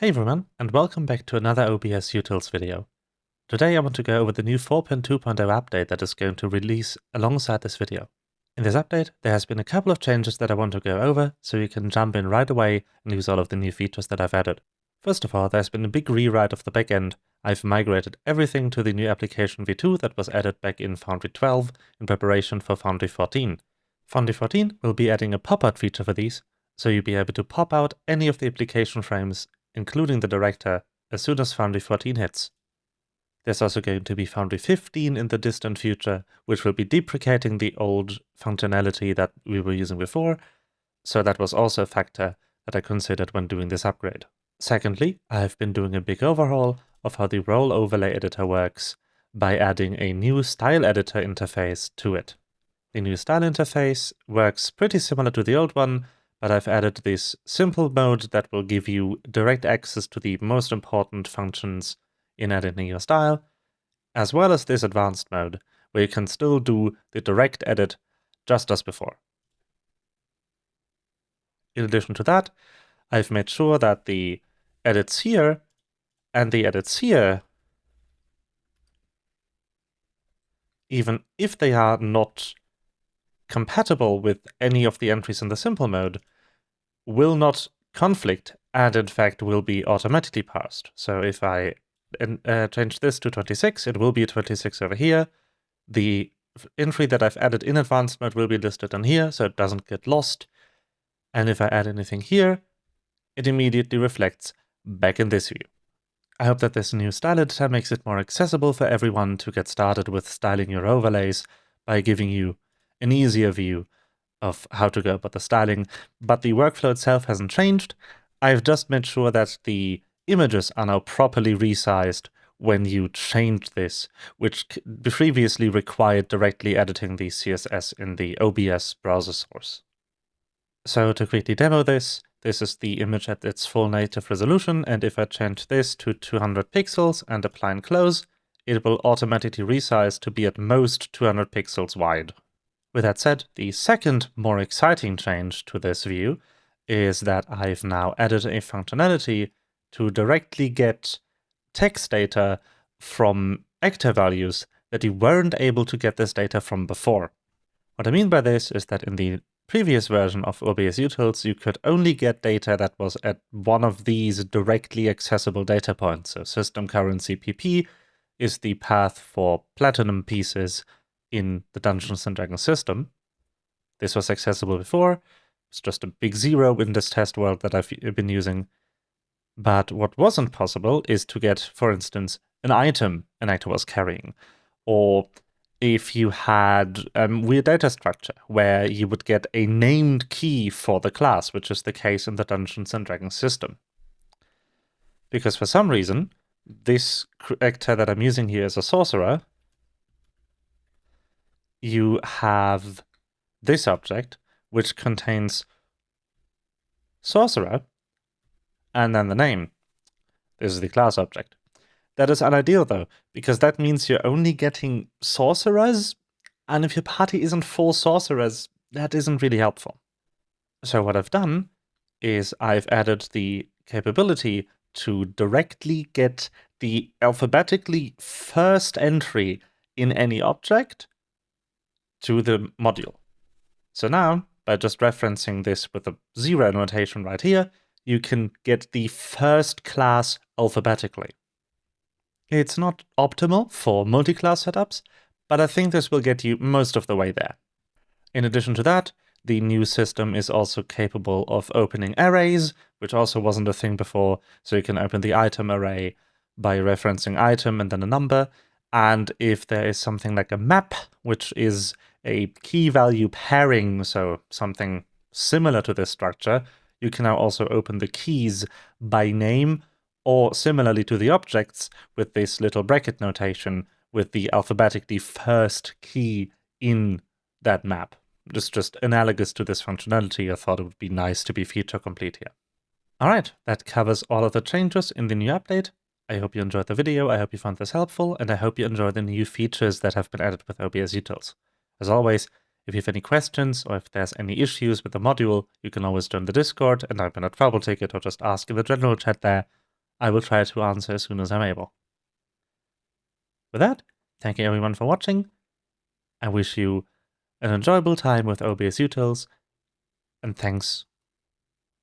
Hey everyone, and welcome back to another OBS Utils video. Today I want to go over the new 4.2.0 update that is going to release alongside this video. In this update, there has been a couple of changes that I want to go over, so you can jump in right away and use all of the new features that I've added. First of all, there's been a big rewrite of the backend. I've migrated everything to the new application v2 that was added back in Foundry 12 in preparation for Foundry 14. Foundry 14 will be adding a pop-out feature for these, so you'll be able to pop out any of the application frames including the director, as soon as Foundry 14 hits. There's also going to be Foundry 15 in the distant future, which will be deprecating the old functionality that we were using before, so that was also a factor that I considered when doing this upgrade. Secondly, I've been doing a big overhaul of how the role overlay editor works by adding a new style editor interface to it. The new style interface works pretty similar to the old one, but I've added this simple mode that will give you direct access to the most important functions in editing your style, as well as this advanced mode, where you can still do the direct edit just as before. In addition to that, I've made sure that the edits here and the edits here, even if they are not compatible with any of the entries in the simple mode, will not conflict and in fact will be automatically parsed. So if I change this to 26, it will be 26 over here. The entry that I've added in advanced mode will be listed on here, so it doesn't get lost. And if I add anything here, it immediately reflects back in this view. I hope that this new style editor makes it more accessible for everyone to get started with styling your overlays by giving you an easier view of how to go about the styling, but the workflow itself hasn't changed. I've just made sure that the images are now properly resized when you change this, which previously required directly editing the CSS in the OBS browser source. So to quickly demo this is the image at its full native resolution, and if I change this to 200 pixels and apply and close, it will automatically resize to be at most 200 pixels wide. With that said, the second, more exciting change to this view is that I've now added a functionality to directly get text data from actor values that you weren't able to get this data from before. What I mean by this is that in the previous version of OBS Utils, you could only get data that was at one of these directly accessible data points. So system currency PP is the path for platinum pieces in the Dungeons & Dragons system. This was accessible before. It's just a big zero in this test world that I've been using. But what wasn't possible is to get, for instance, an item an actor was carrying. Or if you had a weird data structure where you would get a named key for the class, which is the case in the Dungeons & Dragons system. Because for some reason, this actor that I'm using here is a sorcerer. You have this object, which contains sorcerer, and then the name. This is the class object. That is unideal though, because that means you're only getting sorcerers, and if your party isn't full sorcerers, that isn't really helpful. So what I've done is I've added the capability to directly get the alphabetically first entry in any object to the module. So now, by just referencing this with a zero notation right here, you can get the first class alphabetically. It's not optimal for multi-class setups, but I think this will get you most of the way there. In addition to that, the new system is also capable of opening arrays, which also wasn't a thing before, so you can open the item array by referencing item and then a number, and if there is something like a map, which is a key value pairing, so something similar to this structure, you can now also open the keys by name or similarly to the objects with this little bracket notation with the alphabetically first key in that map. It's just analogous to this functionality. I thought it would be nice to be feature complete here. Alright, that covers all of the changes in the new update. I hope you enjoyed the video, I hope you found this helpful, and I hope you enjoy the new features that have been added with OBS Utils. As always, if you have any questions or if there's any issues with the module, you can always join the Discord and open a trouble ticket or just ask in the general chat there. I will try to answer as soon as I'm able. With that, thank you everyone for watching. I wish you an enjoyable time with OBS Utils, and thanks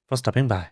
for stopping by.